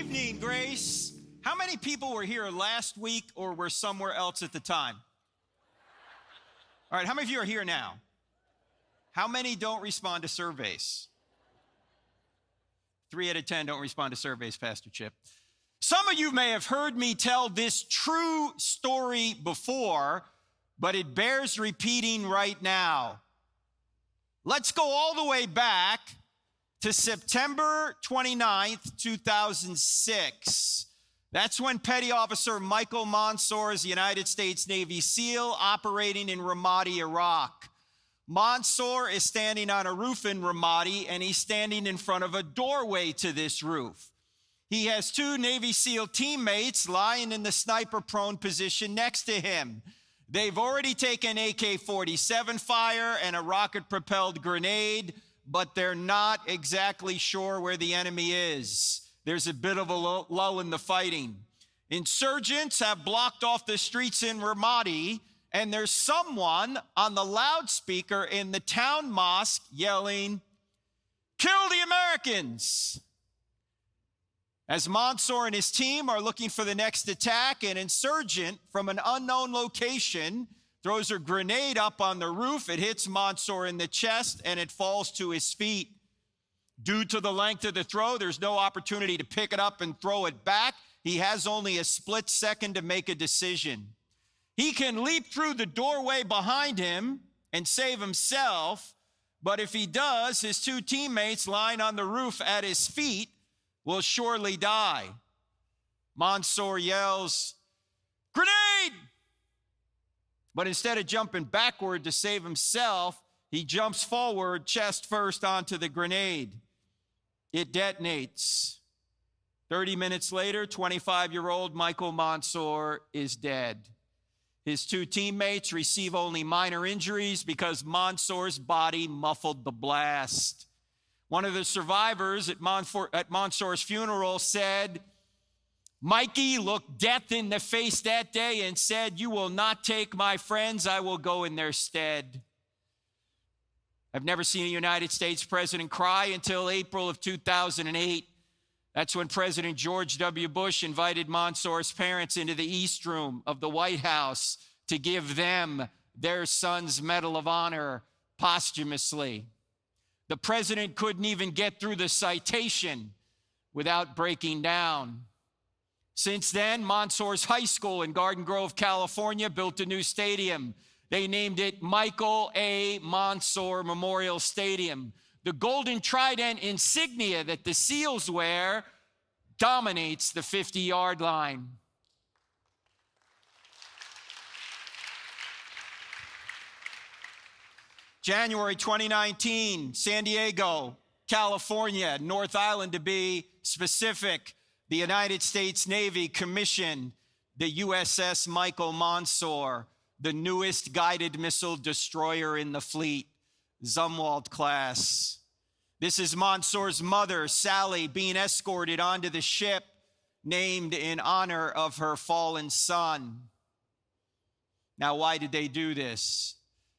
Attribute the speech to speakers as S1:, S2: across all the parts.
S1: evening, Grace. How many people were here last week or were somewhere else at the time? All right, how many of you are here now? How many don't respond to surveys? 3 out of 10 don't respond to surveys, Pastor Chip. Some of you may have heard me tell this true story before, but it bears repeating right now. Let's go all the way back to September 29th, 2006. That's when Petty Officer Michael Mansour is a United States Navy SEAL operating in Ramadi, Iraq. Mansour is standing on a roof in Ramadi, and he's standing in front of a doorway to this roof. He has 2 Navy SEAL teammates lying in the sniper-prone position next to him. They've already taken AK-47 fire and a rocket-propelled grenade, but they're not exactly sure where the enemy is. There's a bit of a lull in the fighting. Insurgents have blocked off the streets in Ramadi, and there's someone on the loudspeaker in the town mosque yelling, "Kill the Americans!" As Mansour and his team are looking for the next attack, an insurgent from an unknown location throws a grenade up on the roof. It hits Mansour in the chest, and it falls to his feet. Due to the length of the throw, there's no opportunity to pick it up and throw it back. He has only a split second to make a decision. He can leap through the doorway behind him and save himself, but if he does, his 2 teammates lying on the roof at his feet will surely die. Mansour yells, "Grenade!" But instead of jumping backward to save himself, he jumps forward chest first onto the grenade. It detonates. 30 minutes later, 25-year-old Michael Mansour is dead. His 2 teammates receive only minor injuries because Mansour's body muffled the blast. One of the survivors at Mansour's funeral said, "Mikey looked death in the face that day and said, 'You will not take my friends, I will go in their stead.'" I've never seen a United States president cry until April of 2008. That's when President George W. Bush invited Mansour's parents into the East Room of the White House to give them their son's Medal of Honor posthumously. The president couldn't even get through the citation without breaking down. Since then, Mansour's high school in Garden Grove, California, built a new stadium. They named it Michael A. Mansour Memorial Stadium. The golden trident insignia that the SEALs wear dominates the 50-yard line. January 2019, San Diego, California, North Island to be specific, the United States Navy commissioned the USS Michael Mansour, the newest guided missile destroyer in the fleet, Zumwalt class. This is Mansour's mother, Sally, being escorted onto the ship named in honor of her fallen son. Now, why did they do this?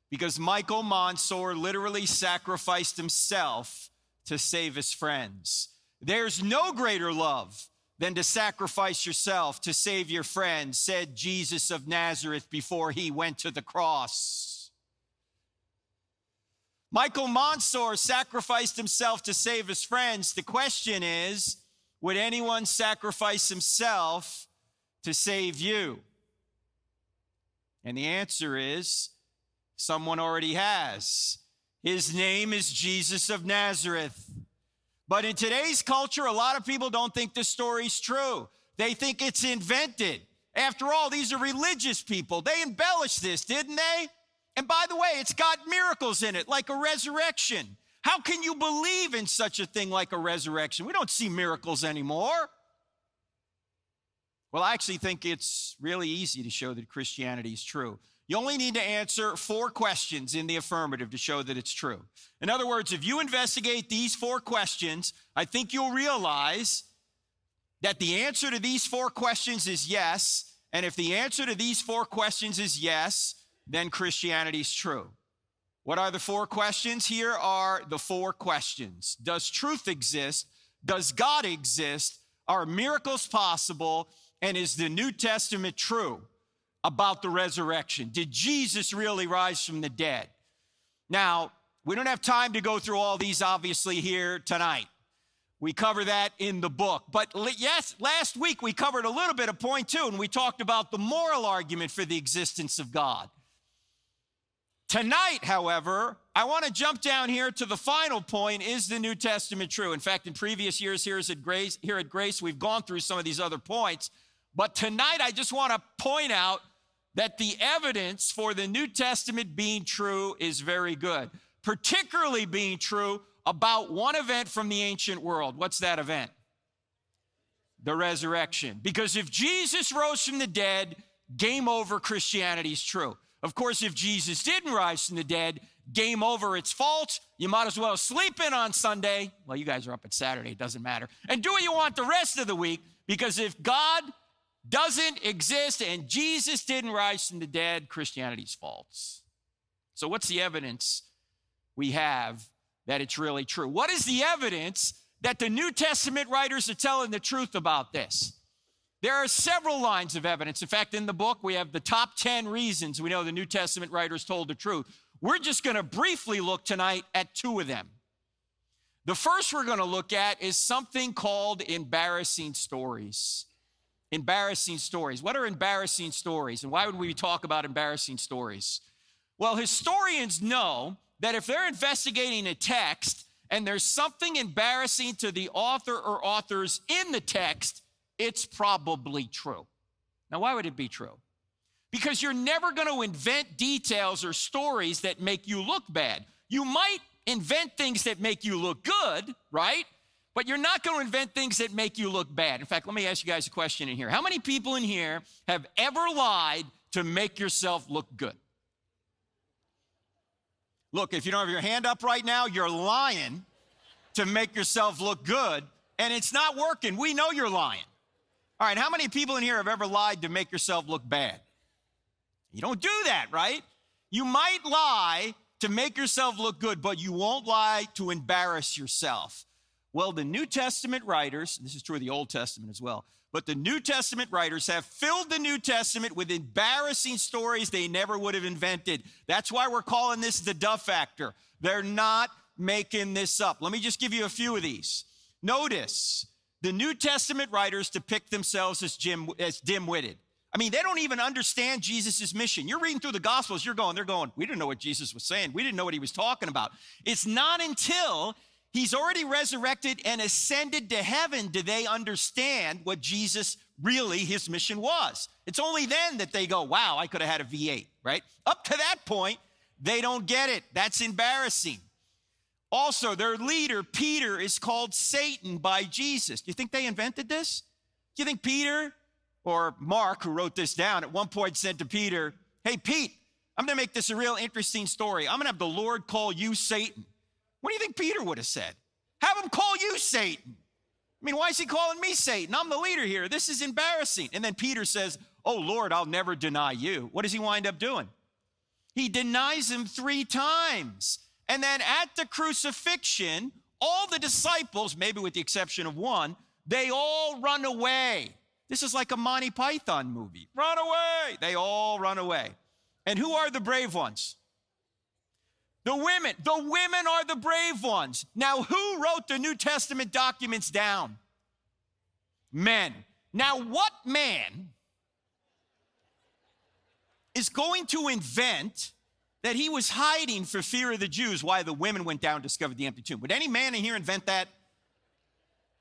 S1: Because Michael Mansour literally sacrificed himself to save his friends. There's no greater love than to sacrifice yourself to save your friends, said Jesus of Nazareth before he went to the cross. Michael Mansour sacrificed himself to save his friends. The question is, would anyone sacrifice himself to save you? And the answer is, someone already has. His name is Jesus of Nazareth. But in today's culture, a lot of people don't think the story's true. They think it's invented. After all, these are religious people. They embellished this, didn't they? And by the way, it's got miracles in it, like a resurrection. How can you believe in such a thing like a resurrection? We don't see miracles anymore. Well, I actually think it's really easy to show that Christianity is true. You only need to answer 4 questions in the affirmative to show that it's true. In other words, if you investigate these 4 questions, I think you'll realize that the answer to these 4 questions is yes. And if the answer to these 4 questions is yes, then Christianity is true. What are the 4 questions? Here are the 4 questions. Does truth exist? Does God exist? Are miracles possible? And is the New Testament true about the resurrection? Did Jesus really rise from the dead? Now, we don't have time to go through all these, obviously, here tonight. We cover that in the book. But yes, last week we covered a little bit of point two, and we talked about the moral argument for the existence of God. Tonight, however, I want to jump down here to the final point. Is the New Testament true? In fact, in previous years here at Grace, we've gone through some of these other points. But tonight, I just want to point out that the evidence for the New Testament being true is very good, particularly being true about one event from the ancient world. What's that event? The resurrection. Because if Jesus rose from the dead, game over, Christianity's true. Of course, if Jesus didn't rise from the dead, game over, it's false. You might as well sleep in on Sunday. Well, you guys are up at Saturday, it doesn't matter. And do what you want the rest of the week, because if God doesn't exist and Jesus didn't rise from the dead, Christianity's false. So what's the evidence we have that it's really true? What is the evidence that the New Testament writers are telling the truth about this? There are several lines of evidence. In fact, in the book, we have the top 10 reasons we know the New Testament writers told the truth. We're just going to briefly look tonight at two of them. The first we're going to look at is something called embarrassing stories. Embarrassing stories. What are embarrassing stories, and why would we talk about embarrassing stories? Well, historians know that if they're investigating a text and there's something embarrassing to the author or authors in the text, it's probably true. Now, why would it be true? Because you're never going to invent details or stories that make you look bad. You might invent things that make you look good, right? But you're not going to invent things that make you look bad. In fact, let me ask you guys a question in here. How many people in here have ever lied to make yourself look good? Look, if you don't have your hand up right now, you're lying to make yourself look good, and it's not working. We know you're lying. All right, how many people in here have ever lied to make yourself look bad? You don't do that, right? You might lie to make yourself look good, but you won't lie to embarrass yourself. Well, the New Testament writers, this is true of the Old Testament as well, but the New Testament writers have filled the New Testament with embarrassing stories they never would have invented. That's why we're calling this the duh factor. They're not making this up. Let me just give you a few of these. Notice, the New Testament writers depict themselves as dim-witted. I mean, they don't even understand Jesus' mission. You're reading through the Gospels, they're going, we didn't know what Jesus was saying. We didn't know what he was talking about. It's not until he's already resurrected and ascended to heaven do they understand what Jesus really, his mission was. It's only then that they go, wow, I could have had a V8, right? Up to that point, they don't get it. That's embarrassing. Also, their leader, Peter, is called Satan by Jesus. Do you think they invented this? Do you think Peter or Mark, who wrote this down, at one point said to Peter, hey, Pete, I'm going to make this a real interesting story. I'm going to have the Lord call you Satan. What do you think Peter would have said? Have him call you Satan. I mean, why is he calling me Satan? I'm the leader here. This is embarrassing. And then Peter says, oh, Lord, I'll never deny you. What does he wind up doing? He denies him 3 times. And then at the crucifixion, all the disciples, maybe with the exception of one, they all run away. This is like a Monty Python movie. Run away. They all run away. And who are the brave ones? The women. The women are the brave ones. Now, who wrote the New Testament documents down? Men. Now, what man is going to invent that he was hiding for fear of the Jews why the women went down and discovered the empty tomb? Would any man in here invent that?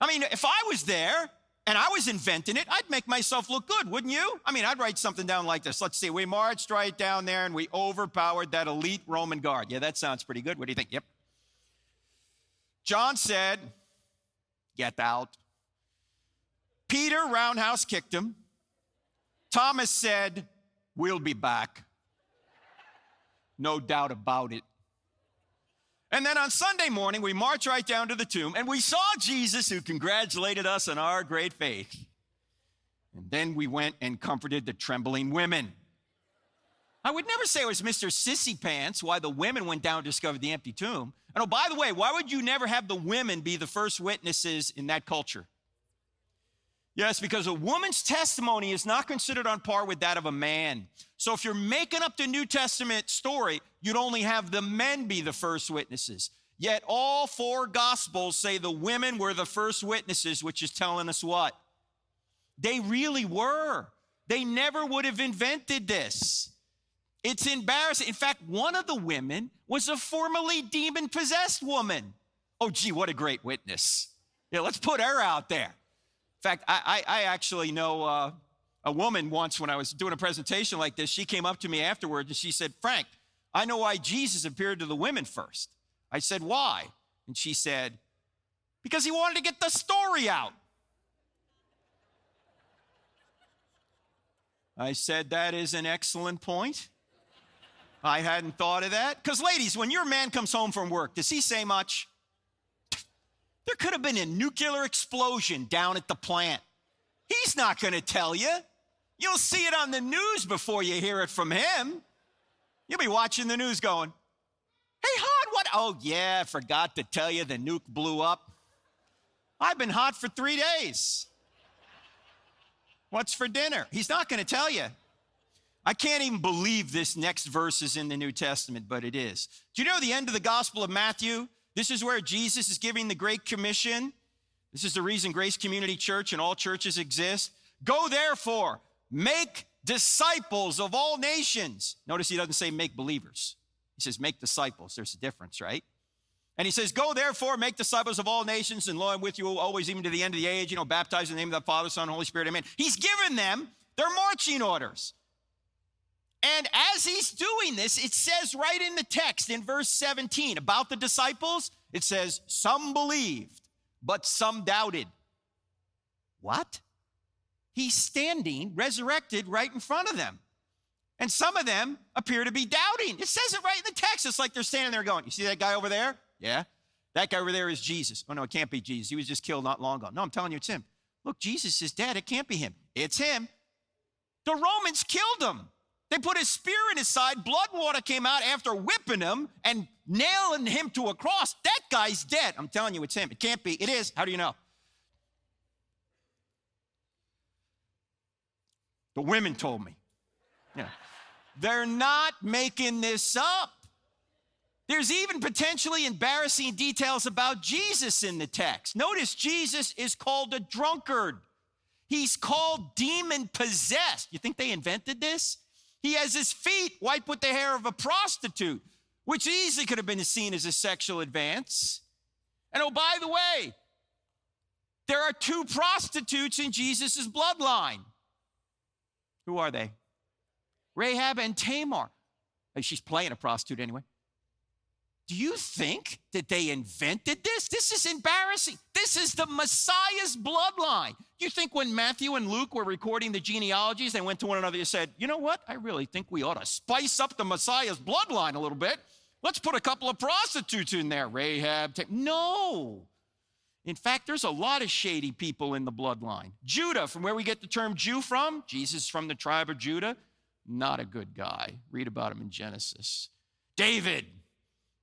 S1: I mean, if I was there and I was inventing it, I'd make myself look good, wouldn't you? I mean, I'd write something down like this. Let's see, we marched right down there and we overpowered that elite Roman guard. Yeah, that sounds pretty good. What do you think? Yep. John said, get out. Peter roundhouse kicked him. Thomas said, we'll be back. No doubt about it. And then on Sunday morning, we marched right down to the tomb, and we saw Jesus, who congratulated us on our great faith. And then we went and comforted the trembling women. I would never say it was Mr. Sissy Pants why the women went down and discovered the empty tomb. And oh, by the way, why would you never have the women be the first witnesses in that culture? Yes, because a woman's testimony is not considered on par with that of a man. So if you're making up the New Testament story, you'd only have the men be the first witnesses. Yet all four Gospels say the women were the first witnesses, which is telling us what? They really were. They never would have invented this. It's embarrassing. In fact, one of the women was a formerly demon-possessed woman. Oh, gee, what a great witness. Yeah, let's put her out there. In fact, I actually know a woman once when I was doing a presentation like this. She came up to me afterwards and she said, Frank, I know why Jesus appeared to the women first. I said, why? And she said, because he wanted to get the story out. I said, that is an excellent point. I hadn't thought of that. Because ladies, when your man comes home from work, does he say much? There could have been a nuclear explosion down at the plant. He's not going to tell you. You'll see it on the news before you hear it from him. You'll be watching the news going, hey, hon, what? Oh, yeah, I forgot to tell you the nuke blew up. I've been hot for 3 days. What's for dinner? He's not going to tell you. I can't even believe this next verse is in the New Testament, but it is. Do you know the end of the Gospel of Matthew? This is where Jesus is giving the Great Commission. This is the reason Grace Community Church and all churches exist. Go therefore, make disciples of all nations. Notice he doesn't say make believers. He says make disciples. There's a difference, right? And he says, go therefore, make disciples of all nations, and lo, I'm with you always, even to the end of the age, baptize in the name of the Father, Son, and Holy Spirit, amen. He's given them their marching orders. And as he's doing this, it says right in the text in verse 17 about the disciples, it says, some believed, but some doubted. What? He's standing, resurrected, right in front of them. And some of them appear to be doubting. It says it right in the text. It's like they're standing there going, you see that guy over there? Yeah. That guy over there is Jesus. Oh, no, it can't be Jesus. He was just killed not long ago. No, I'm telling you, it's him. Look, Jesus is dead. It can't be him. It's him. The Romans killed him. They put his spear in his side. Blood and water came out after whipping him and nailing him to a cross. That guy's dead. I'm telling you, it's him. It can't be. It is. How do you know? The women told me. Yeah. They're not making this up. There's even potentially embarrassing details about Jesus in the text. Notice Jesus is called a drunkard. He's called demon-possessed. You think they invented this? He has his feet white with the hair of a prostitute, which easily could have been seen as a sexual advance. And oh, by the way, there are two prostitutes in Jesus' bloodline. Who are they? Rahab and Tamar. She's playing a prostitute anyway. Do you think that they invented this? This is embarrassing. This is the Messiah's bloodline. Do you think when Matthew and Luke were recording the genealogies, they went to one another and said, you know what? I really think we ought to spice up the Messiah's bloodline a little bit. Let's put a couple of prostitutes in there. Rahab. No. In fact, there's a lot of shady people in the bloodline. Judah, from where we get the term Jew from, Jesus from the tribe of Judah, not a good guy. Read about him in Genesis. David,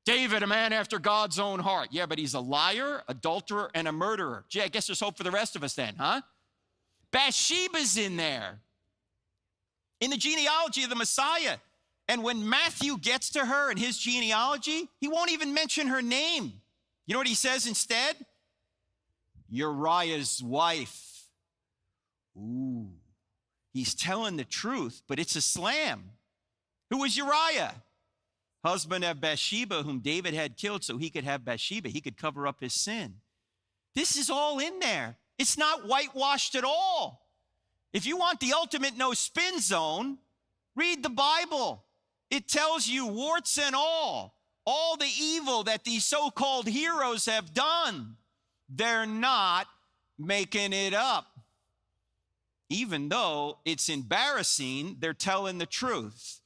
S1: a man after God's own heart. Yeah, but he's a liar, adulterer, and a murderer. Gee, I guess there's hope for the rest of us then, huh? Bathsheba's in there. In the genealogy of the Messiah. And when Matthew gets to her in his genealogy, he won't even mention her name. You know what he says instead? Uriah's wife. Ooh. He's telling the truth, but it's a slam. Who was Uriah? Husband of Bathsheba, whom David had killed so he could have Bathsheba. He could cover up his sin. This is all in there. It's not whitewashed at all. If you want the ultimate no spin zone, read the Bible. It tells you warts and all the evil that these so-called heroes have done. They're not making it up. Even though it's embarrassing, they're telling the truth.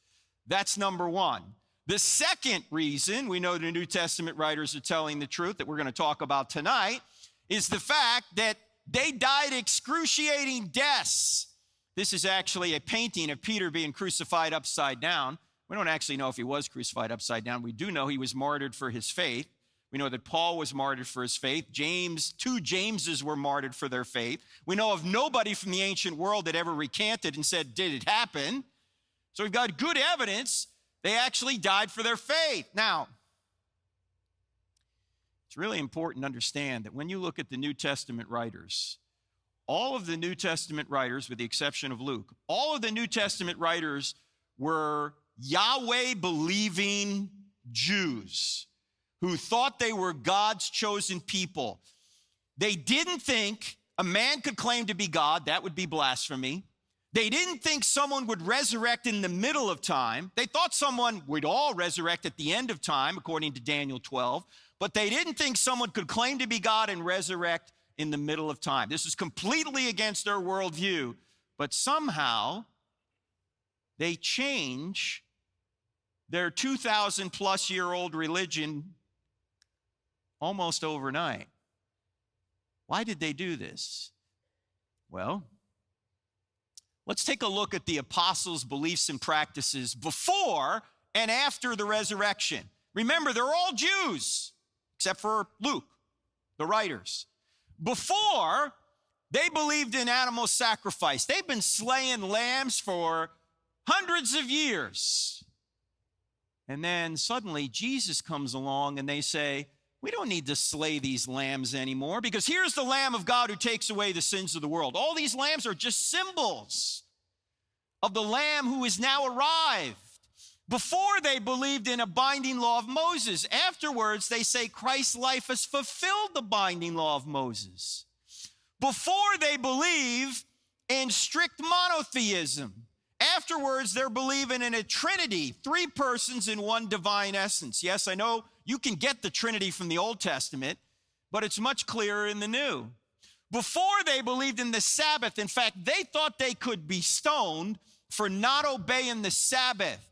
S1: That's number one. The second reason we know the New Testament writers are telling the truth that we're going to talk about tonight is the fact that they died excruciating deaths. This is actually a painting of Peter being crucified upside down. We don't actually know if he was crucified upside down. We do know he was martyred for his faith. We know that Paul was martyred for his faith. Two Jameses were martyred for their faith. We know of nobody from the ancient world that ever recanted and said, did it happen? So we've got good evidence they actually died for their faith. Now, it's really important to understand that when you look at the New Testament writers, all of the New Testament writers, with the exception of Luke, all of the New Testament writers were Yahweh-believing Jews who thought they were God's chosen people. They didn't think a man could claim to be God. That would be blasphemy. They didn't think someone would resurrect in the middle of time. They thought someone would all resurrect at the end of time, according to Daniel 12. But they didn't think someone could claim to be God and resurrect in the middle of time. This is completely against their worldview. But somehow, they change their 2,000-plus-year-old religion almost overnight. Why did they do this? Well, let's take a look at the apostles' beliefs and practices before and after the resurrection. Remember, they're all Jews, except for Luke, the writers. Before, they believed in animal sacrifice. They've been slaying lambs for hundreds of years. And then suddenly Jesus comes along and they say, we don't need to slay these lambs anymore because here's the Lamb of God who takes away the sins of the world. All these lambs are just symbols of the Lamb who is now arrived. Before, they believed in a binding law of Moses. Afterwards, they say Christ's life has fulfilled the binding law of Moses. Before, they believe in strict monotheism. Afterwards, they're believing in a Trinity, 3 persons in one divine essence. Yes, I know you can get the Trinity from the Old Testament, but it's much clearer in the New. Before, they believed in the Sabbath. In fact, they thought they could be stoned for not obeying the Sabbath.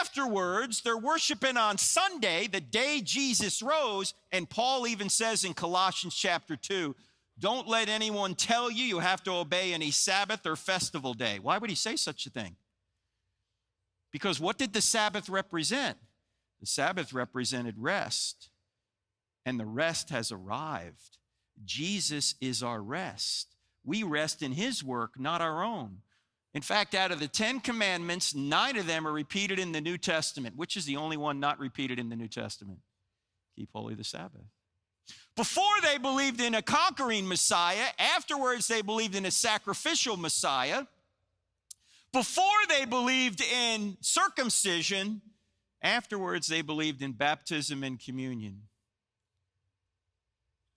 S1: Afterwards, they're worshiping on Sunday, the day Jesus rose, and Paul even says in Colossians chapter 2, don't let anyone tell you you have to obey any Sabbath or festival day. Why would he say such a thing? Because what did the Sabbath represent? The Sabbath represented rest, and the rest has arrived. Jesus is our rest. We rest in his work, not our own. In fact, out of the 10 commandments, 9 of them are repeated in the New Testament. Which is the only one not repeated in the New Testament? Keep holy the Sabbath. Before, they believed in a conquering Messiah. Afterwards, they believed in a sacrificial Messiah. Before, they believed in circumcision. Afterwards, they believed in baptism and communion.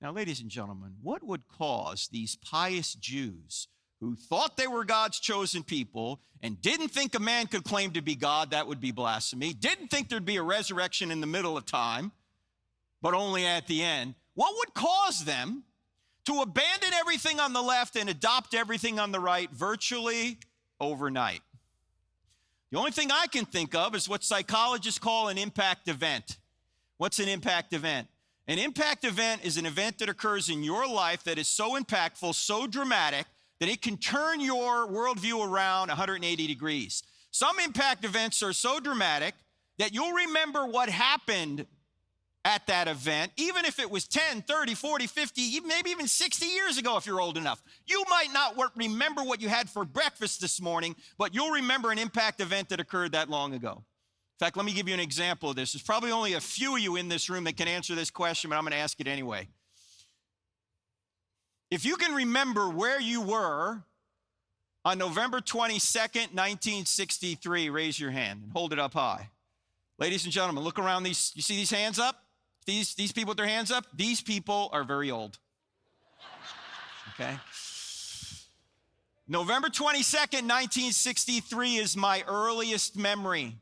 S1: Now, ladies and gentlemen, what would cause these pious Jews who thought they were God's chosen people and didn't think a man could claim to be God, that would be blasphemy, didn't think there'd be a resurrection in the middle of time, but only at the end, what would cause them to abandon everything on the left and adopt everything on the right virtually overnight? The only thing I can think of is what psychologists call an impact event. What's an impact event? An impact event is an event that occurs in your life that is so impactful, so dramatic, that it can turn your worldview around 180 degrees. Some impact events are so dramatic that you'll remember what happened at that event, even if it was 10, 30, 40, 50, maybe even 60 years ago if you're old enough. You might not remember what you had for breakfast this morning, but you'll remember an impact event that occurred that long ago. In fact, let me give you an example of this. There's probably only a few of you in this room that can answer this question, but I'm going to ask it anyway. If you can remember where you were on November 22nd, 1963, raise your hand and hold it up high. Ladies and gentlemen, look around these. You see these hands up? These people with their hands up? These people are very old. Okay? November 22nd, 1963 is my earliest memory.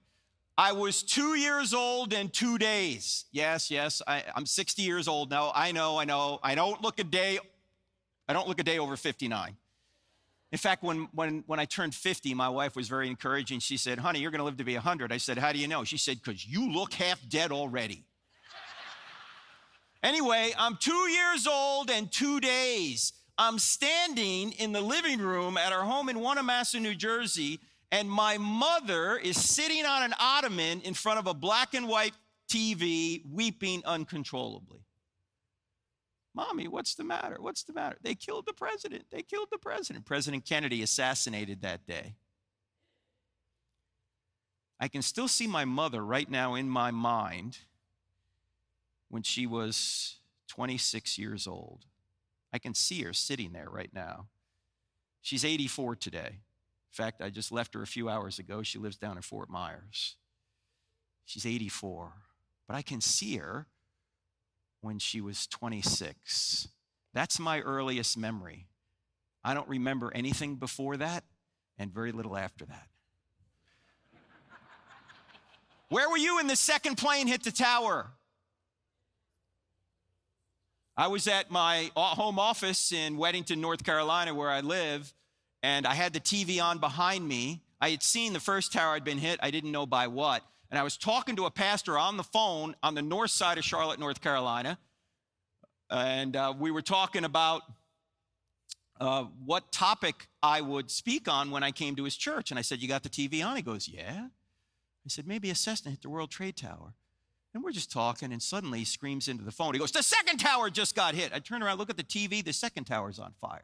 S1: I was 2 years old and 2 days. Yes, I'm 60 years old now. I know. I don't look a day over 59. In fact, when I turned 50, my wife was very encouraging. She said, honey, you're going to live to be 100. I said, how do you know? She said, because you look half dead already. Anyway, I'm 2 years old and 2 days. I'm standing in the living room at our home in Wanamassau, New Jersey, and my mother is sitting on an ottoman in front of a black and white TV, weeping uncontrollably. Mommy, what's the matter? What's the matter? They killed the president. They killed the president. President Kennedy assassinated that day. I can still see my mother right now in my mind when she was 26 years old. I can see her sitting there right now. She's 84 today. In fact, I just left her a few hours ago. She lives down in Fort Myers. She's 84. But I can see her when she was 26. That's my earliest memory. I don't remember anything before that and very little after that. Where were you when the second plane hit the tower? I was at my home office in Weddington, North Carolina, where I live, and I had the TV on behind me. I had seen the first tower had been hit. I didn't know by what. And I was talking to a pastor on the phone on the north side of Charlotte, North Carolina. And we were talking about what topic I would speak on when I came to his church. And I said, you got the TV on? He goes, yeah. I said, maybe a Cessna hit the World Trade Tower. And we're just talking, and suddenly he screams into the phone. He goes, the second tower just got hit. I turn around, look at the TV, the second tower's on fire.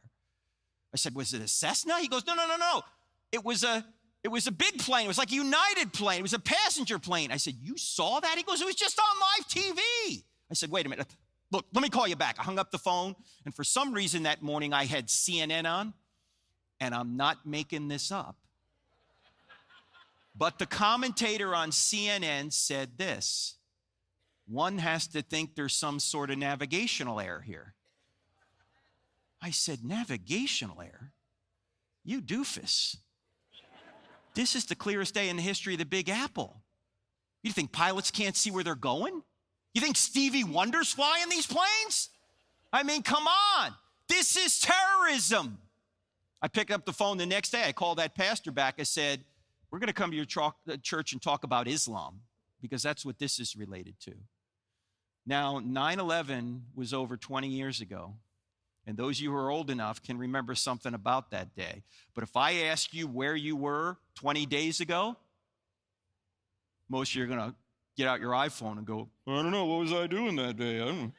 S1: I said, was it a Cessna? He goes, no. It was a big plane. It was like a United plane. It was a passenger plane. I said, you saw that? He goes, it was just on live TV. I said, wait a minute. Look, let me call you back. I hung up the phone, and for some reason that morning I had CNN on, and I'm not making this up. But the commentator on CNN said this: one has to think there's some sort of navigational error here. I said, navigational error? You doofus. This is the clearest day in the history of the Big Apple. You think pilots can't see where they're going? You think Stevie Wonder's flying these planes? I mean, come on. This is terrorism. I picked up the phone the next day. I called that pastor back. I said, we're going to come to your church and talk about Islam, because that's what this is related to. Now, 9/11 was over 20 years ago, and those of you who are old enough can remember something about that day. But if I ask you where you were 20 days ago, most of you are going to get out your iPhone and go, I don't know, what was I doing that day? I don't know.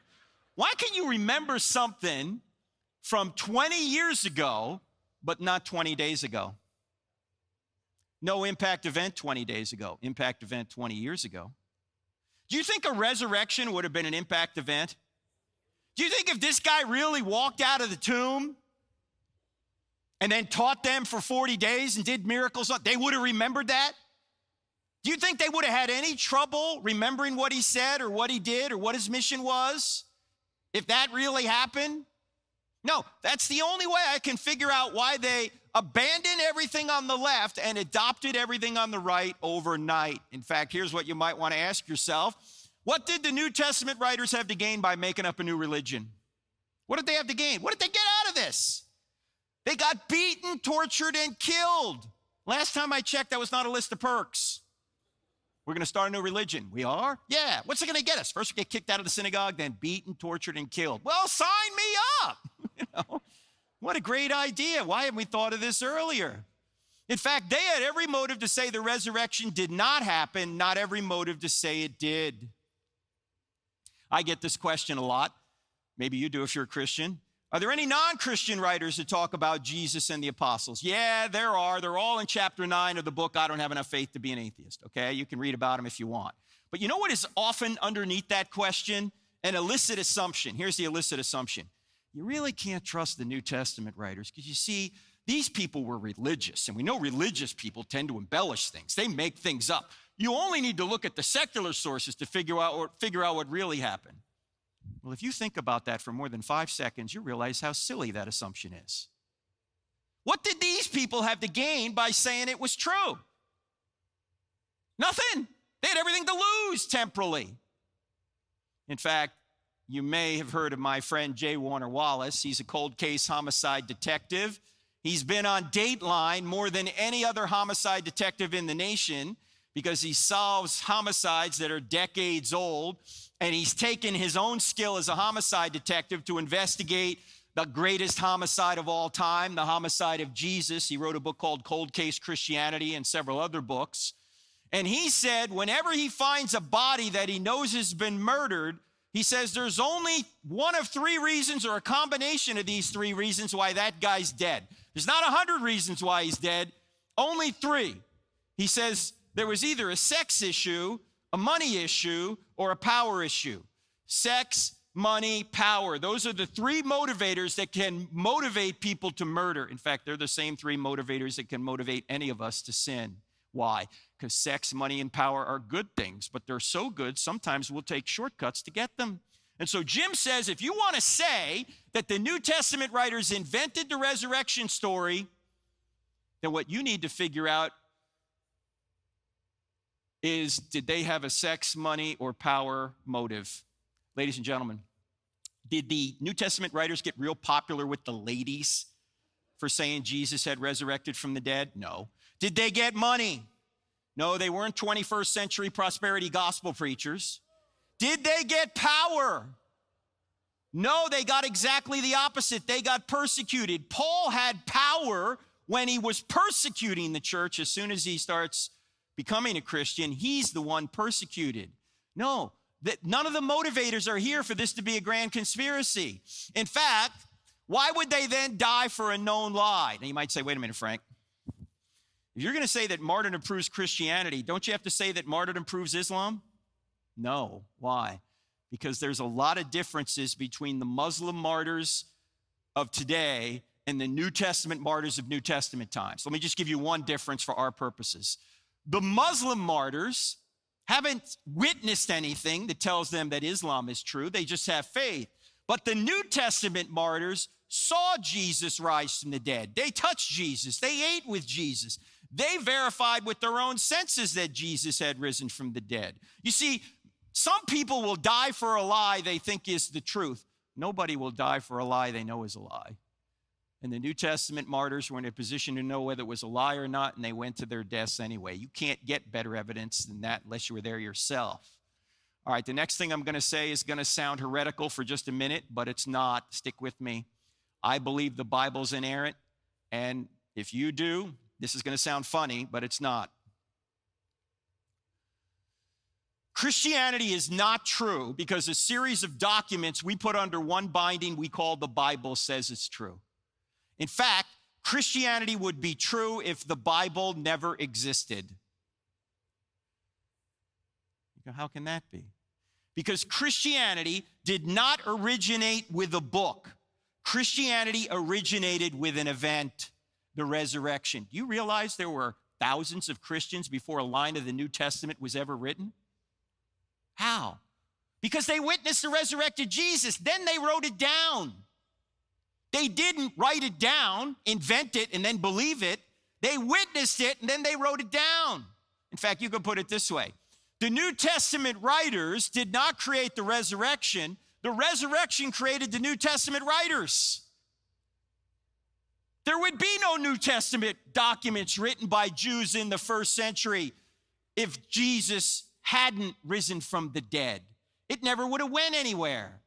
S1: Why can you remember something from 20 years ago, but not 20 days ago? No impact event 20 days ago, impact event 20 years ago. Do you think a resurrection would have been an impact event? Do you think if this guy really walked out of the tomb and then taught them for 40 days and did miracles, they would have remembered that? Do you think they would have had any trouble remembering what he said or what he did or what his mission was if that really happened? No, that's the only way I can figure out why they abandoned everything on the left and adopted everything on the right overnight. In fact, here's what you might want to ask yourself. What did the New Testament writers have to gain by making up a new religion? What did they have to gain? What did they get out of this? They got beaten, tortured, and killed. Last time I checked, that was not a list of perks. We're going to start a new religion. We are? Yeah. What's it going to get us? First we get kicked out of the synagogue, then beaten, tortured, and killed. Well, sign me up. What a great idea. Why haven't we thought of this earlier? In fact, they had every motive to say the resurrection did not happen, not every motive to say it did. I get this question a lot. Maybe you do if you're a Christian. Are there any non-Christian writers that talk about Jesus and the apostles? Yeah, there are. They're all in chapter 9 of the book, I Don't Have Enough Faith to Be an Atheist, okay? You can read about them if you want. But you know what is often underneath that question? An illicit assumption. Here's the illicit assumption. You really can't trust the New Testament writers because you see, these people were religious, and we know religious people tend to embellish things. They make things up. You only need to look at the secular sources to figure out what really happened. Well, if you think about that for more than 5 seconds, you realize how silly that assumption is. What did these people have to gain by saying it was true? Nothing. They had everything to lose temporally. In fact, you may have heard of my friend J. Warner Wallace. He's a cold case homicide detective. He's been on Dateline more than any other homicide detective in the nation because he solves homicides that are decades old, and he's taken his own skill as a homicide detective to investigate the greatest homicide of all time, the homicide of Jesus. He wrote a book called Cold Case Christianity and several other books. And he said whenever he finds a body that he knows has been murdered, he says there's only one of three reasons or a combination of these three reasons why that guy's dead. There's not 100 reasons why he's dead, only three. He says there was either a sex issue, a money issue, or a power issue. Sex, money, power. Those are the three motivators that can motivate people to murder. In fact, they're the same three motivators that can motivate any of us to sin. Why? Because sex, money, and power are good things, but they're so good, sometimes we'll take shortcuts to get them. And so Jim says, if you want to say that the New Testament writers invented the resurrection story, then what you need to figure out is, did they have a sex, money, or power motive? Ladies and gentlemen, did the New Testament writers get real popular with the ladies for saying Jesus had resurrected from the dead? No. Did they get money? No, they weren't 21st century prosperity gospel preachers. Did they get power? No, they got exactly the opposite. They got persecuted. Paul had power when he was persecuting the church. As soon as he starts becoming a Christian, he's the one persecuted. No, none of the motivators are here for this to be a grand conspiracy. In fact, why would they then die for a known lie? Now you might say, wait a minute, Frank. If you're going to say that martyrdom proves Christianity, don't you have to say that martyrdom proves Islam? No. Why? Because there's a lot of differences between the Muslim martyrs of today and the New Testament martyrs of New Testament times. Let me just give you one difference for our purposes. The Muslim martyrs haven't witnessed anything that tells them that Islam is true. They just have faith. But the New Testament martyrs saw Jesus rise from the dead. They touched Jesus. They ate with Jesus. They verified with their own senses that Jesus had risen from the dead. You see, some people will die for a lie they think is the truth. Nobody will die for a lie they know is a lie. And the New Testament martyrs were in a position to know whether it was a lie or not, and they went to their deaths anyway. You can't get better evidence than that unless you were there yourself. All right, the next thing I'm going to say is going to sound heretical for just a minute, but it's not. Stick with me. I believe the Bible's inerrant, and if you do, this is going to sound funny, but it's not. Christianity is not true because a series of documents we put under one binding we call the Bible says it's true. In fact, Christianity would be true if the Bible never existed. How can that be? Because Christianity did not originate with a book. Christianity originated with an event, the resurrection. Do you realize there were thousands of Christians before a line of the New Testament was ever written? How? Because they witnessed the resurrected Jesus. Then they wrote it down. They didn't write it down, invent it, and then believe it. They witnessed it, and then they wrote it down. In fact, you could put it this way. The New Testament writers did not create the resurrection. The resurrection created the New Testament writers. There would be no New Testament documents written by Jews in the first century if Jesus hadn't risen from the dead. It never would have went anywhere.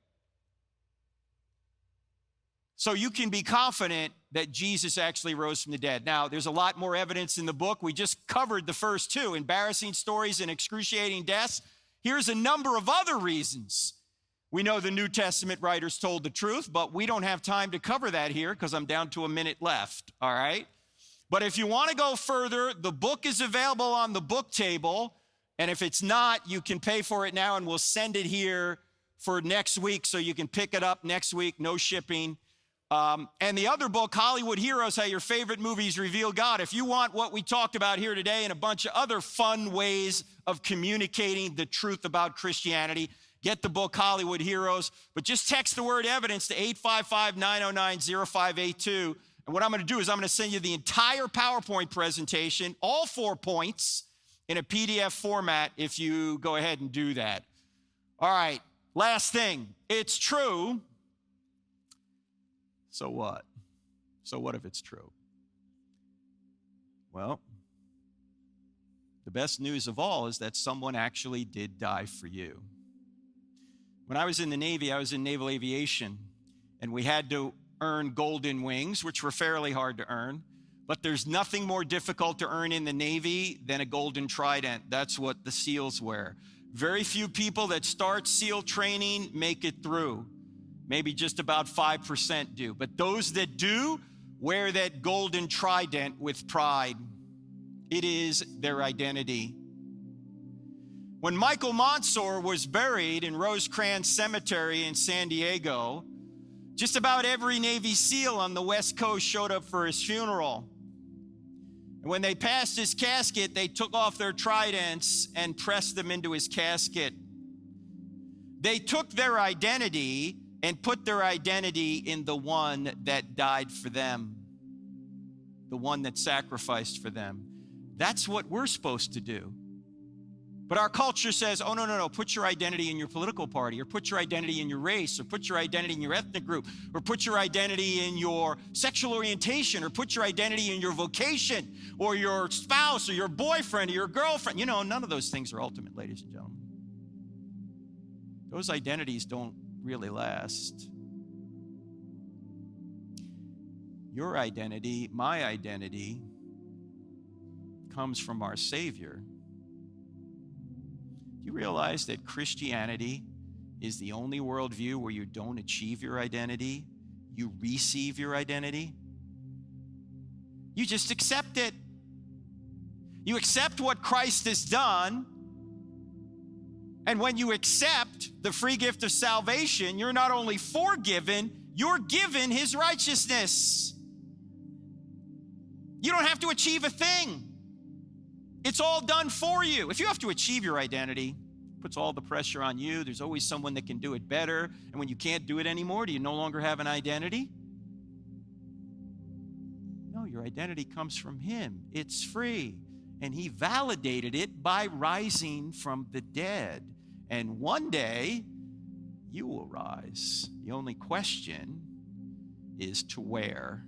S1: So you can be confident that Jesus actually rose from the dead. Now, there's a lot more evidence in the book. We just covered the first two, embarrassing stories and excruciating deaths. Here's a number of other reasons we know the New Testament writers told the truth, but we don't have time to cover that here because I'm down to a minute left, all right? But if you want to go further, the book is available on the book table, and if it's not, you can pay for it now, and we'll send it here for next week so you can pick it up next week, no shipping. And the other book, Hollywood Heroes, How Your Favorite Movies Reveal God. If you want what we talked about here today and a bunch of other fun ways of communicating the truth about Christianity, get the book Hollywood Heroes. But just text the word evidence to 855-909-0582. And what I'm going to do is I'm going to send you the entire PowerPoint presentation, all 4 points, in a PDF format if you go ahead and do that. All right, last thing. It's true. So what? So what if it's true? Well, the best news of all is that someone actually did die for you. When I was in the Navy, I was in naval aviation, and we had to earn golden wings, which were fairly hard to earn. But there's nothing more difficult to earn in the Navy than a golden trident. That's what the SEALs wear. Very few people that start SEAL training make it through. Maybe just about 5% do. But those that do wear that golden trident with pride. It is their identity. When Michael Monsoor was buried in Rosecrans Cemetery in San Diego, just about every Navy SEAL on the West Coast showed up for his funeral. And when they passed his casket, they took off their tridents and pressed them into his casket. They took their identity and put their identity in the one that died for them, the one that sacrificed for them. That's what we're supposed to do. But our culture says, oh, no, put your identity in your political party, or put your identity in your race, or put your identity in your ethnic group, or put your identity in your sexual orientation, or put your identity in your vocation, or your spouse, or your boyfriend, or your girlfriend. You know, none of those things are ultimate, ladies and gentlemen. Those identities don't really last. Your identity, my identity, comes from our Savior. Do you realize that Christianity is the only worldview where you don't achieve your identity, you receive your identity? You just accept it. You accept what Christ has done, and when you accept the free gift of salvation, you're not only forgiven, you're given his righteousness. You don't have to achieve a thing. It's all done for you. If you have to achieve your identity, it puts all the pressure on you. There's always someone that can do it better. And when you can't do it anymore, do you no longer have an identity? No, your identity comes from him. It's free. And he validated it by rising from the dead. And one day, you will rise. The only question is to where.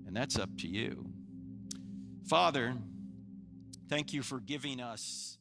S1: And that's up to you. Father, thank you for giving us